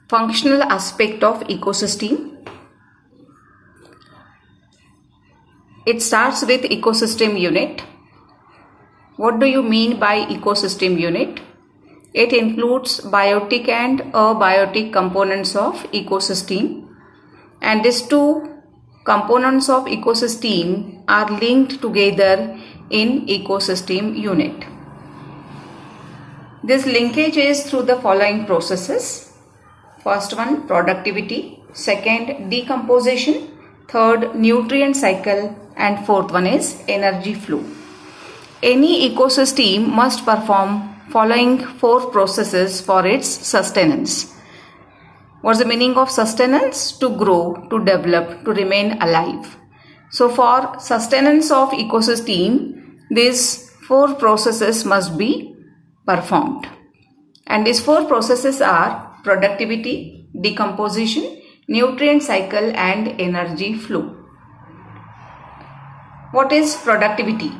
Functional aspect of ecosystem. It starts with ecosystem unit. What do you mean by ecosystem unit? It includes biotic and abiotic components of ecosystem, and these two components of ecosystem are linked together in ecosystem unit. This linkage is through the following processes. First one, productivity. Second, decomposition. Third, nutrient cycle. And fourth one is energy flow. Any ecosystem must perform following four processes for its sustenance. What's the meaning of sustenance? To grow, to develop, to remain alive. So for sustenance of ecosystem, these four processes must be performed. And these four processes are productivity, decomposition, nutrient cycle and energy flow. What is productivity?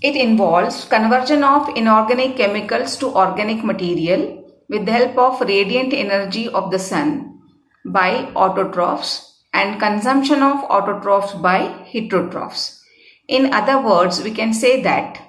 It involves conversion of inorganic chemicals to organic material with the help of radiant energy of the sun by autotrophs and consumption of autotrophs by heterotrophs. In other words, we can say that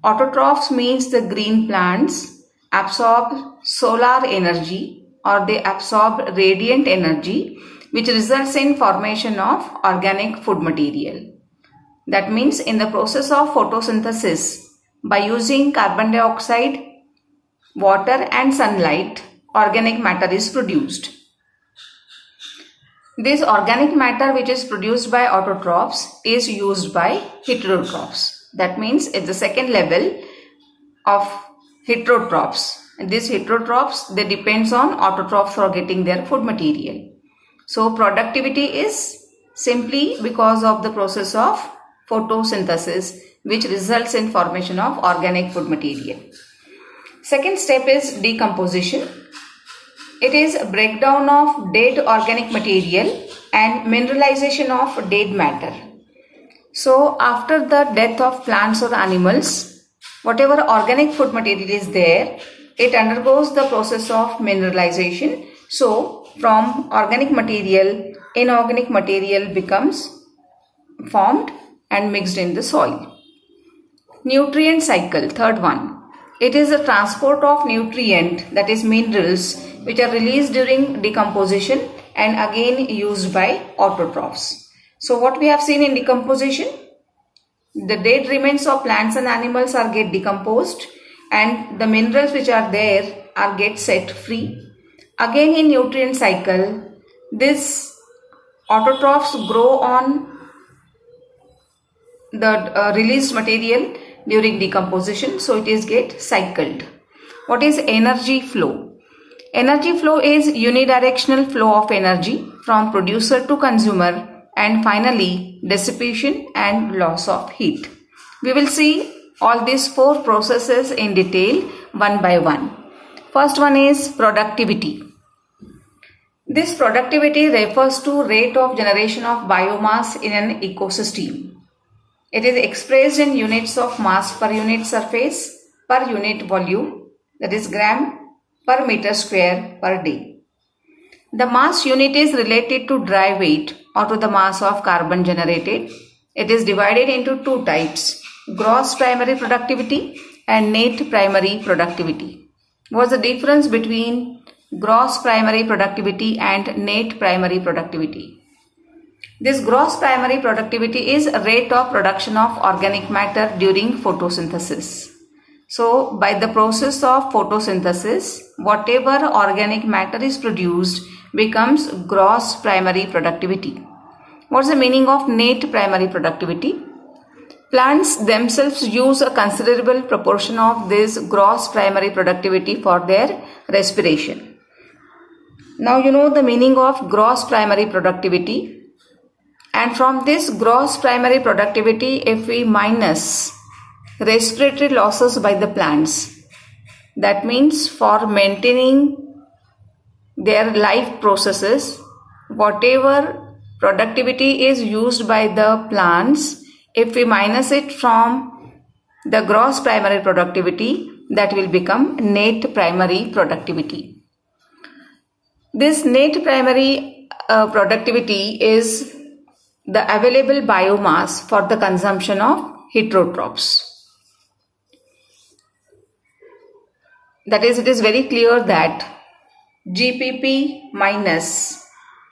autotrophs means the green plants absorb solar energy or they absorb radiant energy, which results in formation of organic food material. That means in the process of photosynthesis, by using carbon dioxide, water and sunlight, organic matter is produced. This organic matter which is produced by autotrophs is used by heterotrophs. That means it's the second level of heterotrophs. And these heterotrophs, they depends on autotrophs for getting their food material. So productivity is simply because of the process of photosynthesis which results in formation of organic food material. Second step is decomposition. It is a breakdown of dead organic material and mineralization of dead matter. So after the death of plants or animals, whatever organic food material is there, it undergoes the process of mineralization. So from organic material, inorganic material becomes formed and mixed in the soil. Nutrient cycle, third one. It is the transport of nutrient, that is minerals, which are released during decomposition and again used by autotrophs. So what we have seen in decomposition, the dead remains of plants and animals are get decomposed and the minerals which are there are get set free. Again in nutrient cycle, these autotrophs grow on the released material during decomposition, so it is get cycled. What is energy flow? Energy flow is unidirectional flow of energy from producer to consumer and finally dissipation and loss of heat. We will see all these four processes in detail one by one. First one is productivity. This productivity refers to rate of generation of biomass in an ecosystem. It is expressed in units of mass per unit surface per unit volume, that is gram per meter square per day. The mass unit is related to dry weight or to the mass of carbon generated. It is divided into two types, gross primary productivity and net primary productivity. What's the difference between gross primary productivity and net primary productivity? This gross primary productivity is a rate of production of organic matter during photosynthesis. So by the process of photosynthesis, whatever organic matter is produced becomes gross primary productivity. What's the meaning of net primary productivity? Plants themselves use a considerable proportion of this gross primary productivity for their respiration. Now you know the meaning of gross primary productivity. And from this gross primary productivity, if we minus respiratory losses by the plants, that means for maintaining their life processes, whatever productivity is used by the plants, if we minus it from the gross primary productivity, that will become net primary productivity. This net primary productivity is the available biomass for the consumption of heterotrophs. That is, it is very clear that GPP minus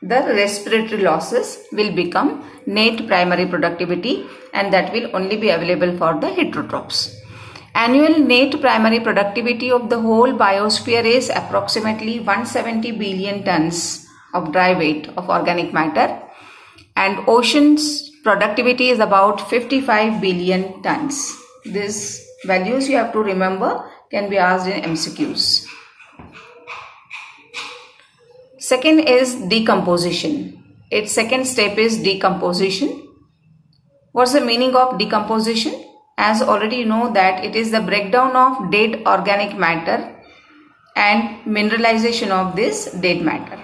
the respiratory losses will become net primary productivity, and that will only be available for the heterotrophs. Annual net primary productivity of the whole biosphere is approximately 170 billion tons of dry weight of organic matter, and oceans productivity is about 55 billion tons. These values you have to remember, can be asked in MCQs. Second is decomposition. Its second step is decomposition. What's the meaning of decomposition? As already you know that it is the breakdown of dead organic matter and mineralization of this dead matter.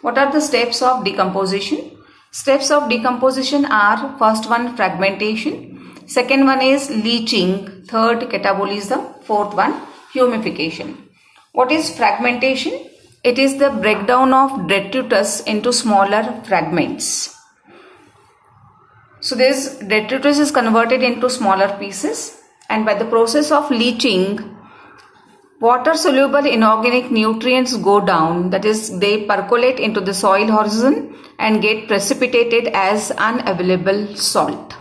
What are the steps of decomposition? Steps of decomposition are: first one, fragmentation; second one is leaching; third, catabolism; fourth one, humification. What is fragmentation? It is the breakdown of detritus into smaller fragments. So this detritus is converted into smaller pieces, and by the process of leaching, water soluble inorganic nutrients go down, that is, they percolate into the soil horizon and get precipitated as unavailable salt.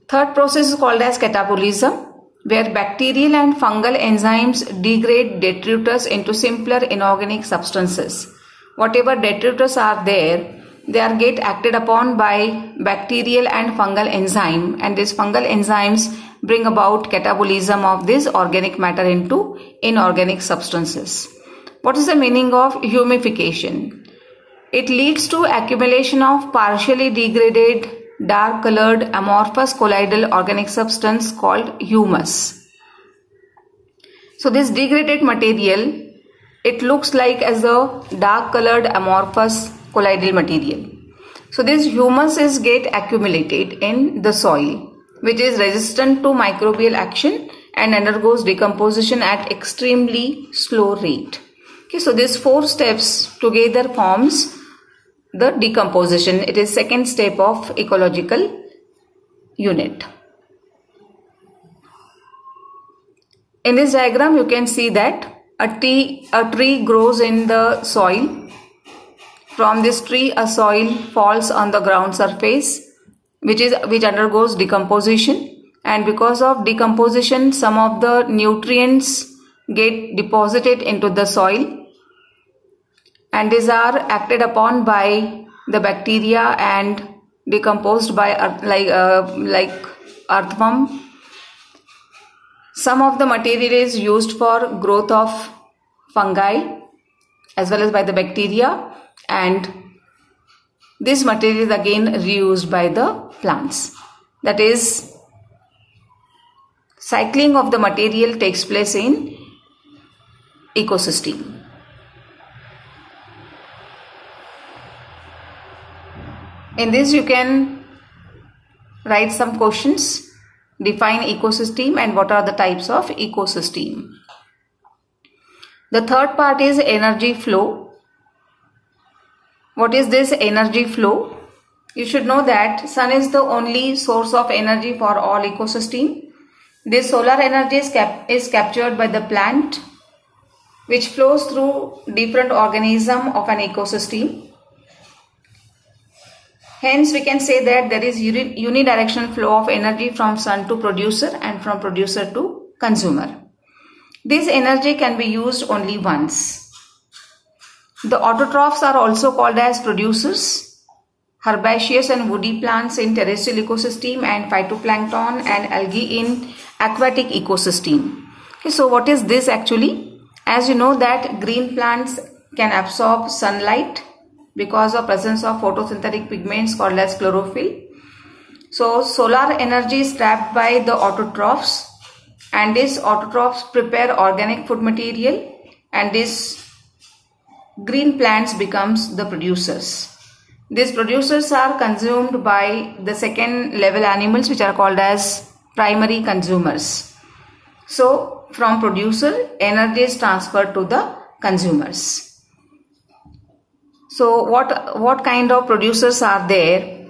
Third process is called as catabolism, where bacterial and fungal enzymes degrade detritus into simpler inorganic substances. Whatever detritus are there, they are get acted upon by bacterial and fungal enzyme, and these fungal enzymes bring about catabolism of this organic matter into inorganic substances. What is the meaning of humification? It leads to accumulation of partially degraded, dark colored amorphous colloidal organic substance called humus. So this degraded material, it looks like as a dark colored amorphous colloidal material. So this humus is get accumulated in the soil, which is resistant to microbial action and undergoes decomposition at extremely slow rate. Okay, so these four steps together forms the decomposition. It is second step of ecological unit. In this diagram, you can see that a tree grows in the soil. From this tree, a soil falls on the ground surface, which undergoes decomposition, and because of decomposition, some of the nutrients get deposited into the soil, and these are acted upon by the bacteria and decomposed by like earthworm. Some of the material is used for growth of fungi as well as by the bacteria, and this material is again reused by the plants. That is, cycling of the material takes place in ecosystem. In this you can write some questions. Define ecosystem and what are the types of ecosystem. The third part is energy flow. What is this energy flow? You should know that sun is the only source of energy for all ecosystem. This solar energy is captured by the plant, which flows through different organisms of an ecosystem. Hence, we can say that there is unidirectional flow of energy from sun to producer and from producer to consumer. This energy can be used only once. The autotrophs are also called as producers. Herbaceous and woody plants in terrestrial ecosystem, and phytoplankton and algae in aquatic ecosystem. Okay, so what is this actually? As you know that green plants can absorb sunlight because of presence of photosynthetic pigments called as chlorophyll. So solar energy is trapped by the autotrophs, and these autotrophs prepare organic food material, and these green plants becomes the producers. These producers are consumed by the second level animals, which are called as primary consumers. So from producer, energy is transferred to the consumers. So what kind of producers are there?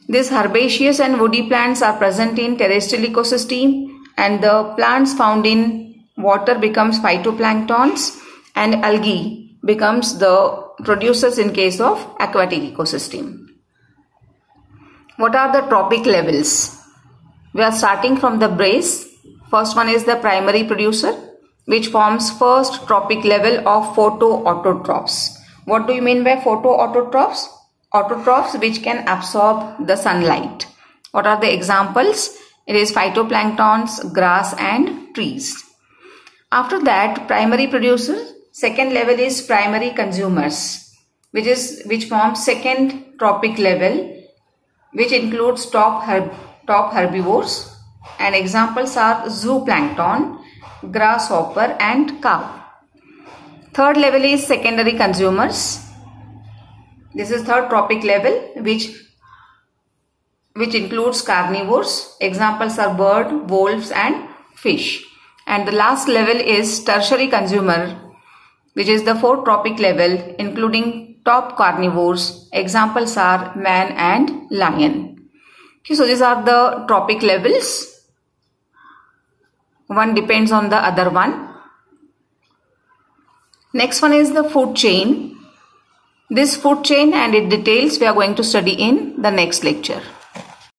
These herbaceous and woody plants are present in terrestrial ecosystem, and the plants found in water becomes phytoplanktons, and algae becomes the producers in case of aquatic ecosystem. What are the trophic levels? We are starting from the base. First one is the primary producer, which forms first trophic level of photoautotrophs. What do you mean by photoautotrophs? Autotrophs which can absorb the sunlight. What are the examples? It is phytoplanktons, grass and trees. After that, primary producer, second level is primary consumers, which forms second trophic level, which includes top herbivores, and examples are zooplankton, grasshopper and carp. Third level is secondary consumers. This is third trophic level, which includes carnivores. Examples are bird, wolves and fish. And the last level is tertiary consumer, which is the fourth trophic level, including top carnivores. Examples are man and lion. Okay, so these are the trophic levels. One depends on the other one. Next one is the food chain. This food chain and its details we are going to study in the next lecture.